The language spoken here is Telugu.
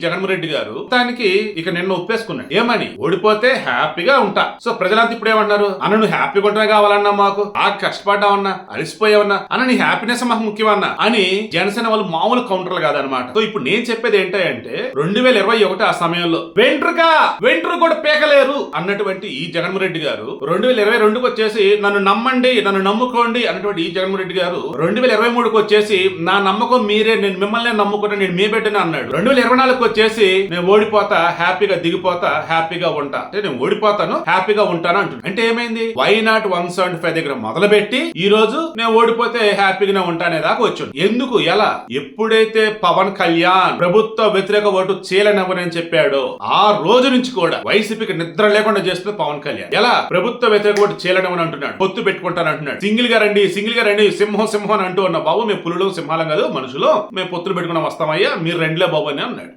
జగన్మోహన్ రెడ్డి గారు దానికి ఇక నిన్న ఒప్పేసుకున్నాడు. ఏమని? ఓడిపోతే హ్యాపీగా ఉంటా. సో ప్రజలంతా ఇప్పుడు ఏమన్నారు? అన్న నువ్వు హ్యాపీగా ఉంటేనే కావాలన్నా, మాకు బాగా కష్టపడ్డావన్నా, అలసిపోయావన్నా, అన్న నీ హ్యాపీనెస్ మాకు ముఖ్యమన్నా అని జనసేన వాళ్ళు మామూలు కౌంటర్లు కాదనమాట. సో ఇప్పుడు నేను చెప్పేది ఏంటంటే 2021 ఆ సమయంలో వెంట్రుక కూడా పేకలేరు అన్నటువంటి ఈ జగన్మోహన్ రెడ్డి గారు 2022కి వచ్చేసి నన్ను నమ్మండి, నన్ను నమ్ముకోండి అన్నటువంటి ఈ జగన్మోహన్ రెడ్డి గారు 2023కి వచ్చేసి నా నమ్మకం మీరే, నేను మిమ్మల్ని నమ్ముకుంటా, నేను మీ బిడ్డని అన్నాడు. 2024కి వచ్చేసి నేను ఓడిపోతా, హ్యాపీగా దిగిపోతా, హ్యాపీగా ఉంటా, అంటే నేను ఓడిపోతాను హ్యాపీగా ఉంటాను అంటున్నాడు. అంటే ఏమైంది? వై నాట్ 175 దగ్గర మొదలుపెట్టి ఈ రోజు నేను ఓడిపోతే హ్యాపీగానే ఉంటానే దాకా వచ్చాడు. ఎందుకు? ఎలా? ఎప్పుడైతే పవన్ కళ్యాణ్ ప్రభుత్వ వ్యతిరేక ఓటు చేయలేనని చెప్పాడో ఆ రోజు నుంచి కూడా వైసీపీకి నిద్ర లేకుండా చేస్తుంది పవన్ కళ్యాణ్. ఎలా? ప్రభుత్వ వ్యతిరేక ఓటు చేయలేనని అంటున్నాడు, పొత్తు పెట్టుకుంటాను అంటున్నాడు, సింగిల్ గా రండి సింహం అని అంటూ ఉన్న బాబు మేము పులులు సింహాలం కాదు మనుషులు, మేము పొత్తులు పెట్టుకుని వస్తామయ్యా, మీరు రెండులే బాబు అని అన్నాడు.